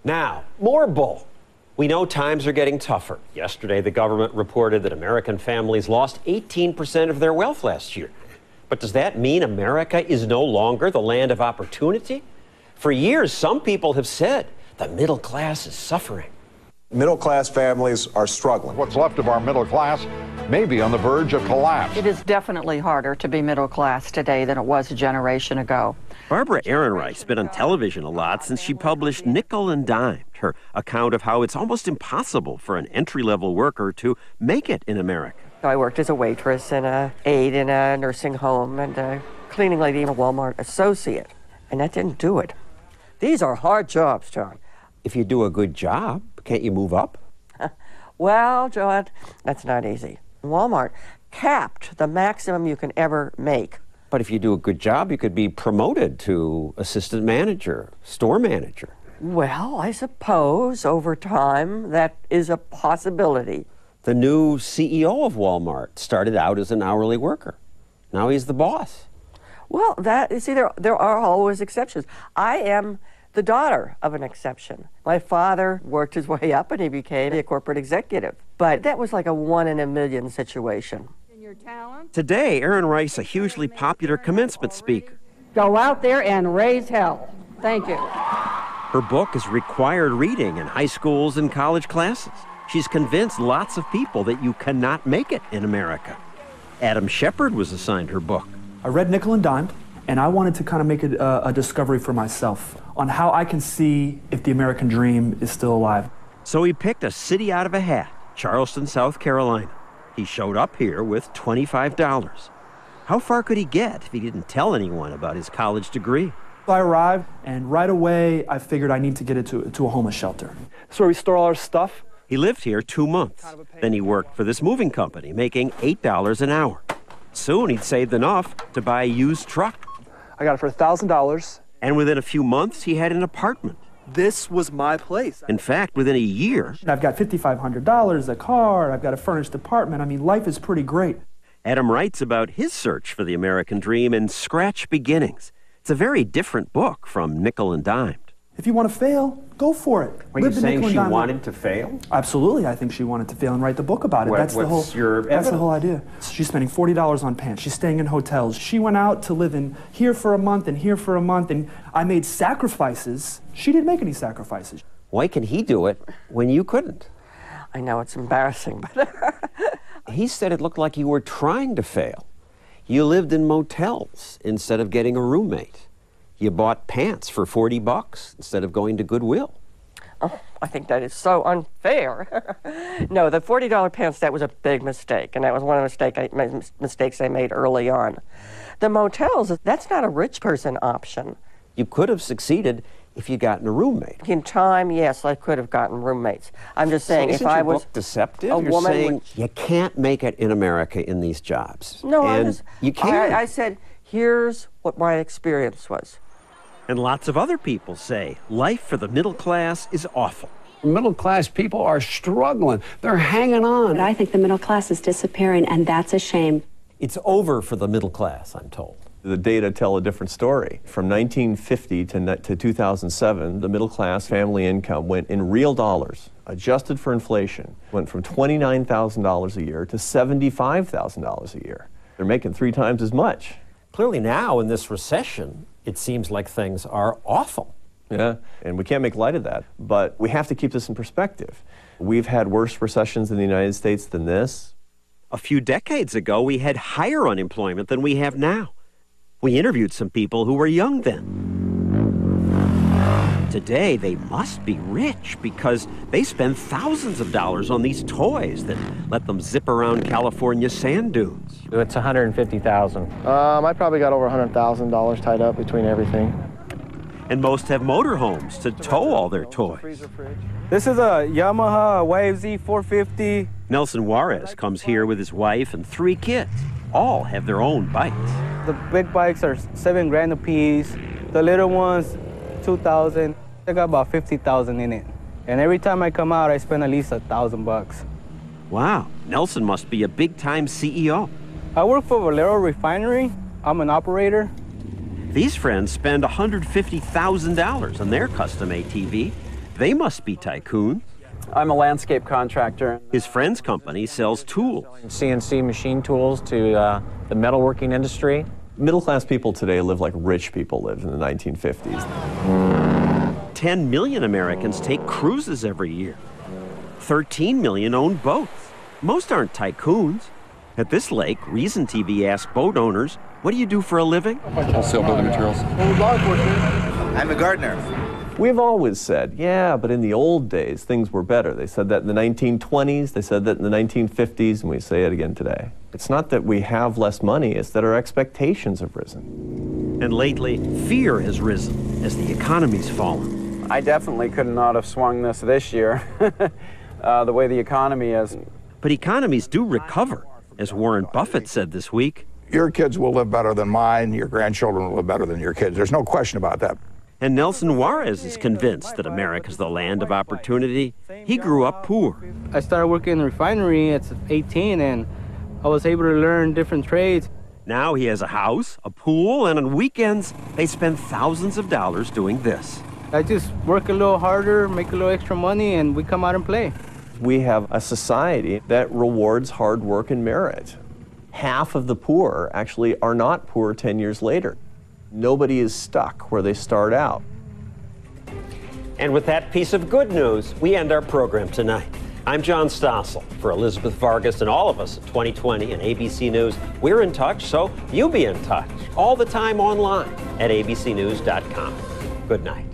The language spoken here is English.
Now, more bull. We know times are getting tougher. Yesterday, the government reported that American families lost 18% of their wealth last year. But does that mean America is no longer the land of opportunity? For years, some people have said the middle class is suffering. Middle-class families are struggling. What's left of our middle class may be on the verge of collapse. It is definitely harder to be middle class today than it was a generation ago. Barbara Ehrenreich's been on television a lot since she published Nickel and Dimed, her account of how it's almost impossible for an entry-level worker to make it in America. I worked as a waitress and an aide in a nursing home and a cleaning lady and a Walmart associate, and that didn't do it. These are hard jobs, John. If you do a good job, can't you move up? Well, John, that's not easy. Walmart capped the maximum you can ever make. But if you do a good job, you could be promoted to assistant manager, store manager. Well, I suppose over time that is a possibility. The new CEO of Walmart started out as an hourly worker. Now he's the boss. Well, you see, there are always exceptions. I am the daughter of an exception. My father worked his way up and he became a corporate executive. But that was like a 1 in a million situation. Today, Ehrenreich's a hugely popular commencement speaker. Go out there and raise hell. Thank you. Her book is required reading in high schools and college classes. She's convinced lots of people that you cannot make it in America. Adam Shepard was assigned her book. I read Nickel and Dimed, and I wanted to kind of make a discovery for myself on how I can see if the American dream is still alive. So he picked a city out of a hat, Charleston, South Carolina. He showed up here with $25. How far could he get if he didn't tell anyone about his college degree? I arrived, and right away, I figured I need to get it to a homeless shelter. That's where we store all our stuff. He lived here 2 months. Then he worked for this moving company, making $8 an hour. Soon he'd saved enough to buy a used truck. I got it for $1,000. And within a few months, he had an apartment. This was my place. In fact, within a year... I've got $5,500, a car, I've got a furnished apartment. I mean, life is pretty great. Adam writes about his search for the American dream in Scratch Beginnings. It's a very different book from Nickel and Dimed. If you want to fail, go for it. Are you saying she wanted to fail? Absolutely, I think she wanted to fail and write the book about it. That's the whole idea. She's spending $40 on pants. She's staying in hotels. She went out to live in here for a month and here for a month, and I made sacrifices. She didn't make any sacrifices. Why can he do it when you couldn't? I know it's embarrassing, but... He said it looked like you were trying to fail. You lived in motels instead of getting a roommate. You bought pants for $40 instead of going to Goodwill. Oh, I think that is so unfair. No, the $40 pants, that was a big mistake, and that was one of the mistakes I made early on. The motels, that's not a rich person option. You could have succeeded if you'd gotten a roommate. In time, yes, I could have gotten roommates. I'm just saying, so if I was book deceptive? a You're woman, saying you can't make it in America in these jobs. No, you can't. I said, here's what my experience was. And lots of other people say life for the middle class is awful. Middle class people are struggling. They're hanging on. But I think the middle class is disappearing, and that's a shame. It's over for the middle class, I'm told. The data tell a different story. From 1950 to 2007, the middle class family income went in real dollars, adjusted for inflation, went from $29,000 a year to $75,000 a year. They're making 3 times as much. Clearly now, in this recession, it seems like things are awful. Yeah, and we can't make light of that, but we have to keep this in perspective. We've had worse recessions in the United States than this. A few decades ago, we had higher unemployment than we have now. We interviewed some people who were young then. Today, they must be rich because they spend thousands of dollars on these toys that let them zip around California sand dunes. It's $150,000. I probably got over $100,000 tied up between everything. And most have motorhomes to tow all their toys. This is a Yamaha Wave Z450. Nelson Juarez comes here with his wife and 3 kids. All have their own bikes. The big bikes are $7 grand a piece. The little ones, $2,000. I got about $50,000 in it. And every time I come out, I spend at least $1,000. Wow, Nelson must be a big-time CEO. I work for Valero Refinery. I'm an operator. These friends spend $150,000 on their custom ATV. They must be tycoons. I'm a landscape contractor. His friend's company sells tools. CNC machine tools to the metalworking industry. Middle-class people today live like rich people lived in the 1950s. 10 million Americans take cruises every year. 13 million own boats. Most aren't tycoons. At this lake, Reason TV asked boat owners, what do you do for a living? Wholesale building materials. I'm a gardener. We've always said, yeah, but in the old days, things were better. They said that in the 1920s, they said that in the 1950s, and we say it again today. It's not that we have less money, it's that our expectations have risen. And lately, fear has risen as the economy's fallen. I definitely could not have swung this year, the way the economy is. But economies do recover, as Warren Buffett said this week. Your kids will live better than mine, your grandchildren will live better than your kids. There's no question about that. And Nelson Juarez is convinced that America's the land of opportunity. He grew up poor. I started working in the refinery at 18, and I was able to learn different trades. Now he has a house, a pool, and on weekends, they spend thousands of dollars doing this. I just work a little harder, make a little extra money, and we come out and play. We have a society that rewards hard work and merit. Half of the poor actually are not poor 10 years later. Nobody is stuck where they start out. And with that piece of good news, we end our program tonight. I'm John Stossel. For Elizabeth Vargas and all of us at 2020 and ABC News, we're in touch, so you be in touch all the time online at abcnews.com. Good night.